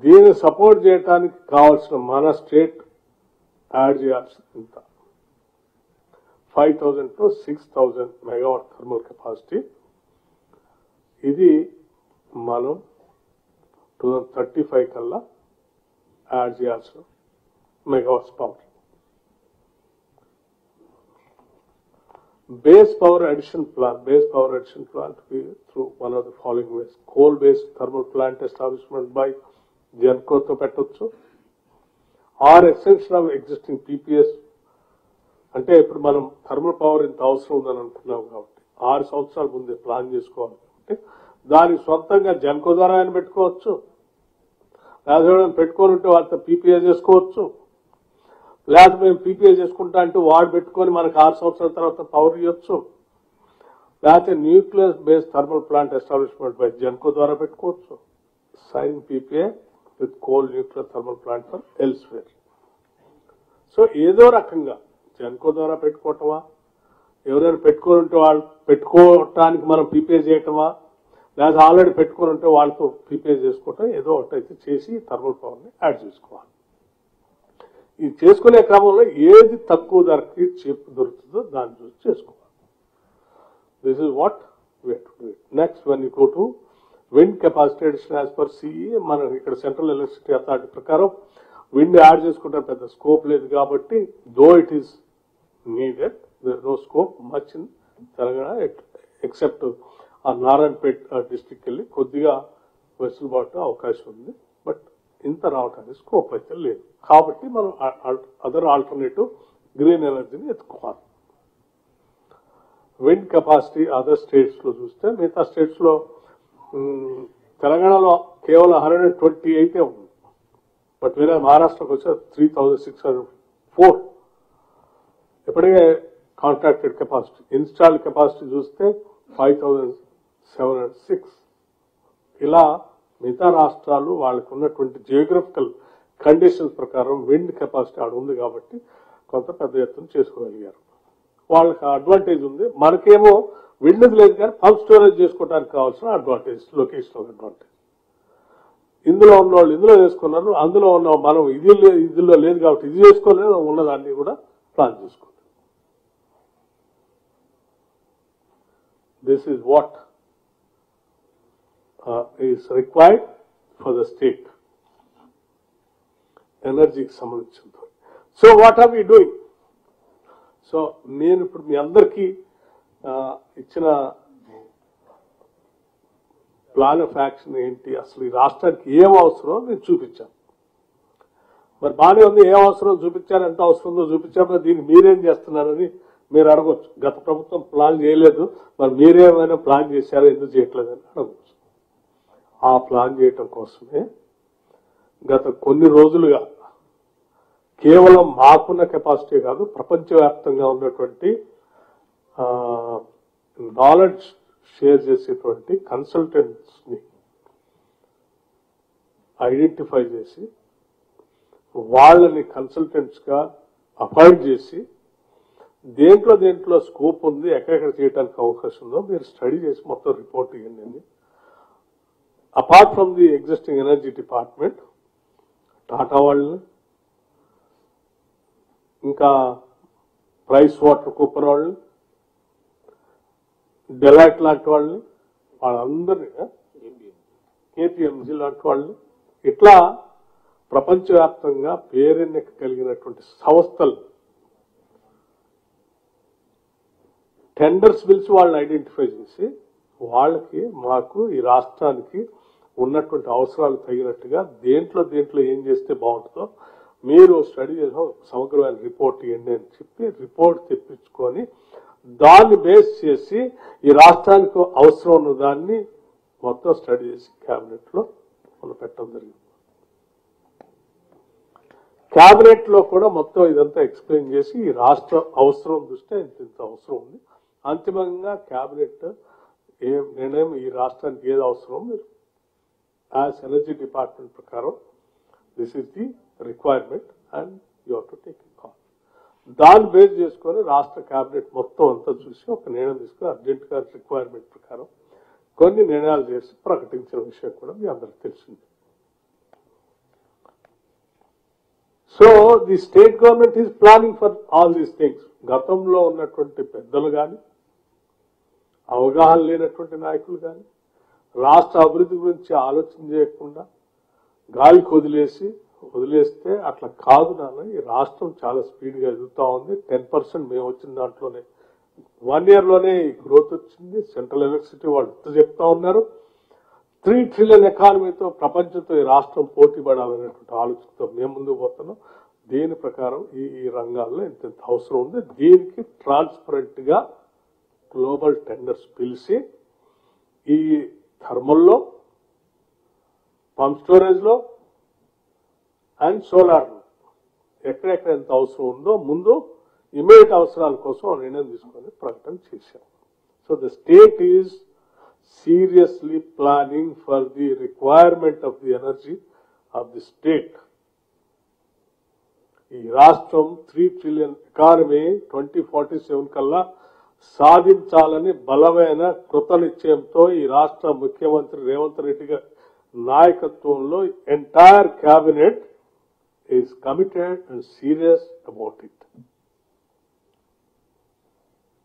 దీన్ని సపోర్ట్ చేయడానికి కావాల్సిన మన స్టేట్ యాడ్ చేయాల్సింది ఇంత 5,000 to 6,000 మెగావాట్ థర్మల్ కెపాసిటీ. ఇది మనం 2035 కల్లా యాడ్ చేయాల్సిన megawatts power. Base power addition plant be through one of the following ways: coal-based thermal plant establishment by GENCO to పెట్టొచ్చు, or extension of existing PPS. అంటే ఇప్పుడు మనం థర్మల్ పవర్ ఇంత అవసరం ఉందని అనుకున్నాం కాబట్టి 6 సంవత్సరాల ముందే ప్లాన్ చేసుకోవాలి. అంటే దానికి సొంతంగా జెన్కో ద్వారా ఆయన పెట్టుకోవచ్చు, లేదా పెట్టుకొని ఉంటే వాళ్ళతో పీపీఏ చేసుకోవచ్చు, లేదా మేము పీపీఏ చేసుకుంటా అంటే వాడు పెట్టుకొని మనకు 6 సంవత్సరాల తర్వాత పవర్ ఇవ్వచ్చు, లేకపోతే nucleus based thermal plant establishment by Genco ద్వారా పెట్టుకోవచ్చు. Sign PPA with coal nuclear thermal plant for elsewhere. So ఏదో రకంగా జెన్కో ద్వారా పెట్టుకోవటమా, ఎవరైనా పెట్టుకొని ఉంటే వాళ్ళు పెట్టుకోవటానికి మనం పీపీఏ చేయటమా, లేదా ఆల్రెడీ పెట్టుకొని ఉంటే వాళ్ళతో పీపీఏ చేసుకోవటం, ఏదో ఒకటైతే చేసి థర్మల్ పవర్ని యాడ్ చేసుకోవాలి. ఇది చేసుకునే క్రమంలో ఏది తక్కువ ధరకి చీప్ దొరుకుతుందో దాన్ని చూసి చేసుకోవాలి. This is what we have to do it. Next when you go to wind capacity addition as per CE, మనం ఇక్కడ సెంట్రల్ ఎలక్ట్రిసిటీ అథారిటీ ప్రకారం విండ్ యాడ్ చేసుకుంటే పెద్ద స్కోప్ లేదు కాబట్టి, though it is needed, there is no scope much in Telangana except Narayanpet district వెళ్ళి కొద్దిగా వెసులుబాటు అవకాశం ఉంది. బట్ ఇంత రావడానికి స్కోప్ అయితే లేదు కాబట్టి మనం అదర్ ఆల్టర్నేటివ్ గ్రీన్ ఎనర్జీని ఎత్తుకోవాలి. విండ్ కెపాసిటీ అదర్ స్టేట్స్ లో చూస్తే మిగతా స్టేట్స్ లో తెలంగాణలో కేవలం 128 ఉంది. బట్ వేరే మహారాష్ట్రకు వచ్చే 3,604 ఇప్పటికే కాంట్రాక్టెడ్ కెపాసిటీ. ఇన్స్టాల్ కెపాసిటీ చూస్తే 5,706. ఇలా మిగతా రాష్ట్రాలు వాళ్ళకు ఉన్నటువంటి జియోగ్రఫికల్ కండిషన్స్ ప్రకారం విండ్ కెపాసిటీ ఆడ ఉంది కాబట్టి కొంత పెద్ద ఎత్తున చేసుకోగలిగారు. వాళ్ళకి అడ్వాంటేజ్ ఉంది, మనకేమో విండ్ లేదు కానీ పంప్ స్టోరేజ్ చేసుకోవడానికి కావాల్సిన అడ్వాంటేజ్, లొకేషనల్ అడ్వాంటేజ్. ఇందులో ఉన్న వాళ్ళు ఇందులో చేసుకున్నారు, అందులో ఉన్న మనం ఇదిలో లేదు కాబట్టి ఇది చేసుకోలేదు, ఉన్నదాన్ని కూడా ప్లాన్ చేసుకోవాలి. This is what is required for the state ఎనర్జీకి సంబంధించింది. So what are we doing? So నేను ఇప్పుడు మీ అందరికీ ఇచ్చిన ప్లాన్ ఆఫ్ యాక్షన్ ఏంటి, అసలు ఈ రాష్ట్రానికి ఏం అవసరమో నేను చూపించాను. మరి బాగానే ఉంది, ఏం అవసరం చూపించాను, ఎంత అవసరం ఉందో చూపించాను, దీన్ని మీరేం చేస్తున్నారని మీరు అడగొచ్చు. గత ప్రభుత్వం ప్లాన్ చేయలేదు, మరి మీరేమైనా ప్లాన్ చేశారో ఎందుకు చేయట్లేదని అడగవచ్చు. ఆ ప్లాన్ చేయటం కోసమే గత కొన్ని రోజులుగా కేవలం మాకున్న కెపాసిటీ కాదు, ప్రపంచవ్యాప్తంగా ఉన్నటువంటి నాలెడ్జ్ షేర్ చేసేటువంటి కన్సల్టెంట్స్ ని ఐడెంటిఫై చేసి వాళ్ళని కన్సల్టెంట్స్ గా అపాయింట్ చేసి దేంట్లో స్కోప్ ఉంది, ఎక్కడెక్కడ చేయడానికి అవకాశం ఉందో మీరు స్టడీ చేసి మొత్తం రిపోర్ట్ ఇవ్వండి. Apart from the existing energy department, Tata వాళ్ళని, ఇంకా ప్రైస్ వాటర్ కూపర్ వాళ్ళని, డెలైట్ లాంటి వాళ్ళని, వాళ్ళందరినీ, కేపీఎంజీ లాంటి వాళ్ళని, ఇట్లా ప్రపంచవ్యాప్తంగా పేరెన్నిక కలిగినటువంటి సంస్థలు టెండర్స్ పిలిచి వాళ్ళని ఐడెంటిఫై చేసి వాళ్ళకి మాకు ఈ రాష్ట్రానికి ఉన్నటువంటి అవసరాలు తగినట్టుగా దేంట్లో ఏం చేస్తే బాగుంటుందో మీరు స్టడీ చేసిన సమగ్రమైన రిపోర్ట్ ఇవ్వండి అని చెప్పి రిపోర్ట్ తెప్పించుకొని దాన్ని బేస్ చేసి ఈ రాష్ట్రానికి అవసరం ఉన్న దాన్ని మొత్తం స్టడీ చేసి క్యాబినెట్ లో మనం పెట్టడం జరిగింది. క్యాబినెట్ లో కూడా మొత్తం ఇదంతా ఎక్స్ప్లెయిన్ చేసి ఈ రాష్ట్ర అవసరం దృష్ట్యా ఇంత అవసరం ఉంది. అంతిమంగా క్యాబినెట్ నిర్ణయం ఈ రాష్ట్రానికి ఏది అవసరం మీరు యాజ్ ఎనర్జీ డిపార్ట్మెంట్ ప్రకారం this is the requirement and you have to take it call. దాన్ని బేస్ చేసుకొని రాష్ట్ర క్యాబినెట్ మొత్తం అంతా చూసి ఒక నిర్ణయం తీసుకుని అర్జెంట్ గా రిక్వైర్మెంట్ ప్రకారం కొన్ని నిర్ణయాలు చేసి ప్రకటించిన విషయం కూడా మీ అందరికి తెలిసింది. The state government is planning for all these things. గతంలో ఉన్నటువంటి పెద్దలు కానీ, అవగాహన లేనటువంటి నాయకులు కానీ, రాష్ట్ర అభివృద్ధి గురించి ఆలోచన చేయకుండా గాలికి వదిలేస్తే అట్లా కాదు నాన్న. ఈ రాష్ట్రం చాలా స్పీడ్గా ఎదుగుతా ఉంది. 10% మేము వచ్చిన దాంట్లోనే 1 year లోనే ఈ గ్రోత్ వచ్చింది. సెంట్రల్ ఎలక్ట్రిసిటీ వాళ్ళు చెప్తా ఉన్నారు. 3 trillion ఎకానమీతో ప్రపంచంతో ఈ రాష్ట్రం పోటీ పడాలనేటువంటి ఆలోచనతో మేము ముందుకు పోతున్నాం. దీని ప్రకారం ఈ రంగాల్లో ఎంత అవసరం ఉంది, దీనికి ట్రాన్స్పరెంట్ గా గ్లోబల్ టెండర్స్ పిలిచి ఈ థర్మల్లో, పంప్ స్టోరేజ్ లో అండ్ సోలార్ ఎక్కడెక్కడ ఎంత అవసరం ఉందో ముందు ఇమీడియట్ అవసరాల కోసం నిర్ణయం తీసుకొని ప్రకటన చేశాం. So the state is seriously planning for the requirement of the energy of the state. ఈ రాష్ట్రం 3 trillion ఎకానమీ 2047 కల్లా సాధించాలని బలమైన కృతనిశ్చయంతో ఈ రాష్ట్ర ముఖ్యమంత్రి రేవంత్ రెడ్డి గారి నాయకత్వంలో entire cabinet is committed and serious about it.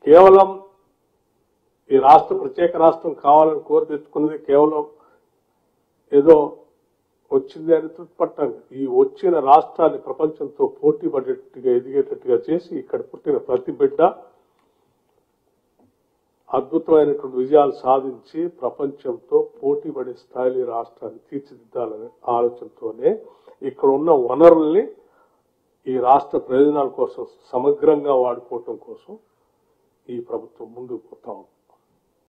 కేవలం ఈ రాష్ట్రం ప్రత్యేక రాష్ట్రం కావాలని కోరి తెచ్చుకున్నది కేవలం ఏదో వచ్చింది అని తృప్తిపట్టాలి. ఈ వచ్చిన రాష్ట్రాన్ని ప్రపంచంతో పోటీ పడేట్టుగా ఎదిగేటట్టుగా చేసి ఇక్కడ పుట్టిన ప్రతి బిడ్డ అద్భుతమైనటువంటి విజయాలు సాధించి ప్రపంచంతో పోటీ పడే స్థాయిలో రాష్ట్రాన్ని తీర్చిదిద్దాలనే ఆలోచనతోనే ఇక్కడ ఉన్న వనరుల్ని ఈ రాష్ట్ర ప్రయోజనాల కోసం సమగ్రంగా వాడుకోవటం కోసం ఈ ప్రభుత్వం ముందుకు పోతా ఉంది.